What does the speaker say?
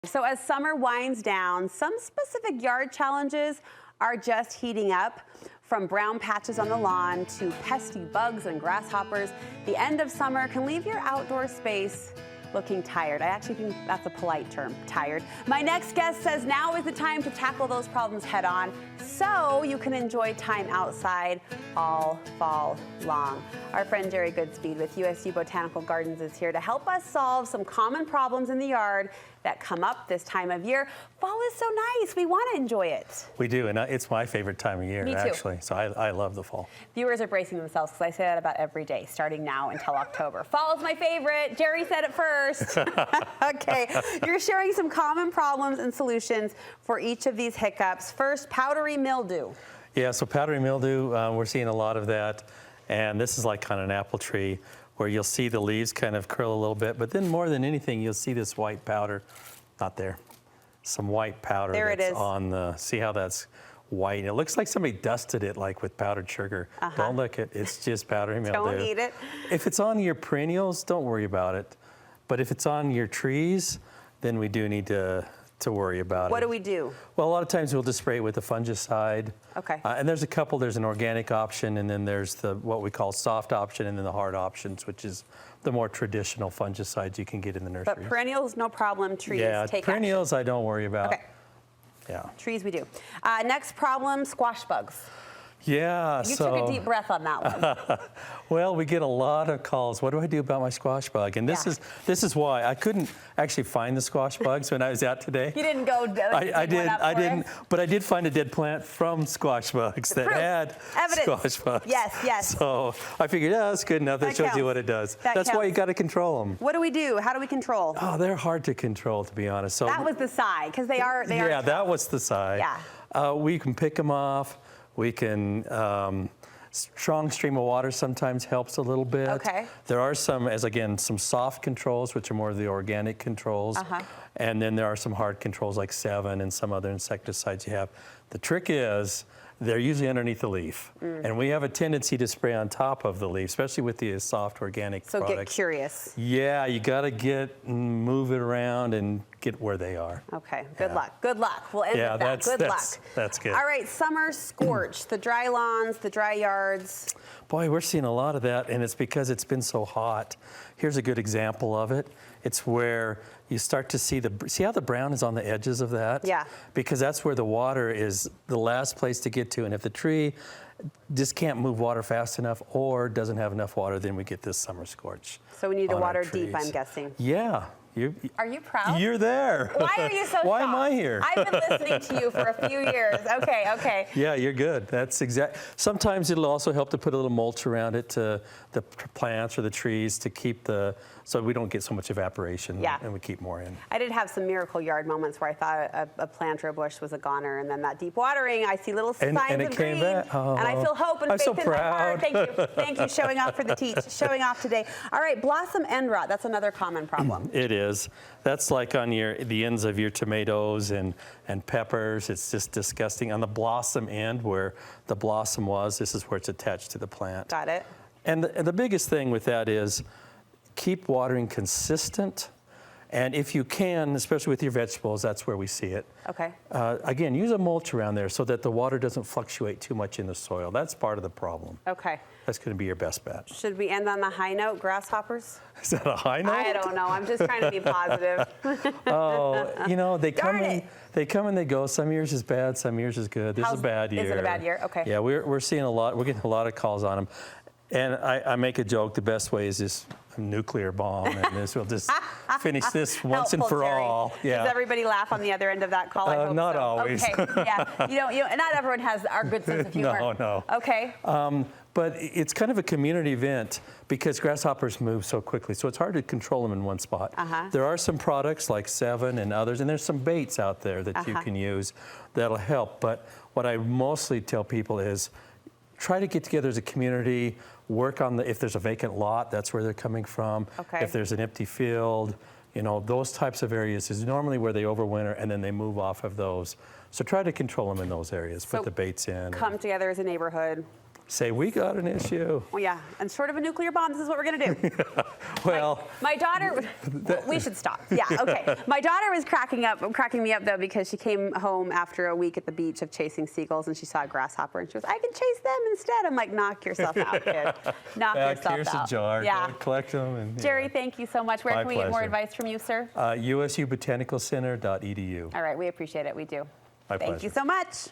So as summer winds down, some specific yard challenges are just heating up. From brown patches on the lawn to pesky bugs and grasshoppers, the end of summer can leave your outdoor space looking tired. I actually think that's a polite term, tired. My next guest says now is the time to tackle those problems head on so you can enjoy time outside all fall long. Our friend Jerry Goodspeed with USU Botanical Gardens is here to help us solve some common problems in the yard that come up this time of year. Fall is so nice. We want to enjoy it. We do, and it's my favorite time of year, Me too. actually. So I love the fall. Viewers are bracing themselves because I say that about every day, starting now until October. Fall is my favorite. Jerry said it first. Okay, you're sharing some common problems and solutions for each of these hiccups. First, powdery mildew. Yeah, so powdery mildew, we're seeing a lot of that. And this is like kind of an apple tree where you'll see the leaves kind of curl a little bit, but then more than anything, you'll see this white powder, not there, some white powder there that's it is. on the, see how that's white? It looks like somebody dusted it like with powdered sugar. Don't lick it, it's just powdery mildew. Don't eat it. If it's on your perennials, don't worry about it. But if it's on your trees, then we do need to worry about it. What do we do? Well, a lot of times we'll just spray it with a fungicide. Okay. And there's a couple. There's an organic option, and then there's the what we call soft option, and then the hard options, which is the more traditional fungicides you can get in the nursery. But perennials, no problem. Trees, yeah, take perennials I don't worry about. Okay. Yeah. Trees we do. Next problem, squash bugs. Yeah. You took a deep breath on that one. Well, we get a lot of calls. What do I do about my squash bug? And this is why I couldn't actually find the squash bugs when I was out today. You didn't go. I didn't. But I did find a dead plant from squash bugs that had squash bugs. Yes, yes. So I figured, yeah, that's good enough. That shows you what it does. That's why you got to control them. What do we do? How do we control? Oh, they're hard to control, to be honest. So that was the sigh, because they are. Yeah, that was the sigh. Yeah. We can pick them off. We can, strong stream of water sometimes helps a little bit. Okay. There are some soft controls, which are more of the organic controls. And then there are some hard controls like Sevin and some other insecticides you have. The trick is, they're usually underneath the leaf. And we have a tendency to spray on top of the leaf, especially with the soft organic products. So get curious. Yeah, you got to move it around and get where they are. Okay, good luck. Good luck. We'll end with that. Good luck. That's good. All right, summer scorch, the dry lawns, the dry yards. Boy, we're seeing a lot of that, and it's because it's been so hot. Here's a good example of it. It's where you start to see how the brown is on the edges of that? Yeah. Because that's where the water is the last place to get to, and if the tree just can't move water fast enough or doesn't have enough water, then we get this summer scorch. So we need to water deep, I'm guessing. Yeah. Are you proud? You're there. Why are you so Why shocked? am I here? I've been listening to you for a few years. Okay, okay. Yeah, you're good. That's exact. Sometimes it'll also help to put a little mulch around it to the plants or the trees to keep so we don't get so much evaporation and we keep more in. I did have some miracle yard moments where I thought a plant or a bush was a goner, and then that deep watering, I see little signs and of it came green, back. Oh, and I feel hope and I'm faith so in proud. my heart. Thank you. Thank you. Showing off for the showing off today. All right, blossom end rot. That's another common problem. It is. That's like on the ends of your tomatoes and peppers. It's just disgusting. On the blossom end where the blossom was, this is where it's attached to the plant. Got it. And the biggest thing with that is keep watering consistent. And if you can, especially with your vegetables, that's where we see it. Okay. Again, use a mulch around there so that the water doesn't fluctuate too much in the soil. That's part of the problem. Okay. That's going to be your best bet. Should we end on the high note, grasshoppers? Is that a high note? I don't know. I'm just trying to be positive. Oh, they come and they go. Some years is bad, some years is good. This is a bad year. Is it a bad year? Okay. Yeah, we're seeing a lot. We're getting a lot of calls on them. And I make a joke, the best way is this nuclear bomb, and we'll just finish this once and for all. Yeah. Does everybody laugh on the other end of that call? I hope not so. always. Okay, yeah. Not everyone has our good sense of humor. No. Okay. But it's kind of a community event because grasshoppers move so quickly, so it's hard to control them in one spot. There are some products like Sevin and others, and there's some baits out there that you can use that'll help. But what I mostly tell people is try to get together as a community, work on if there's a vacant lot, that's where they're coming from. Okay. If there's an empty field, those types of areas is normally where they overwinter and then they move off of those. So try to control them in those areas, put the baits in. Come together as a neighborhood. say, we got an issue. Well, yeah, and short of a nuclear bomb, this is what we're gonna do. Well, my daughter, we should stop. Yeah, okay. My daughter was cracking me up though, because she came home after a week at the beach of chasing seagulls and she saw a grasshopper and she was, I can chase them instead. I'm like, knock yourself out, kid. Knock yourself out. Here's a jar. Yeah. Go collect them. And, Jerry, thank you so much. Where My can we get more pleasure. advice from you, sir? USU Botanicalcenter.edu. All right, we appreciate it. We do. My Thank pleasure. you so much.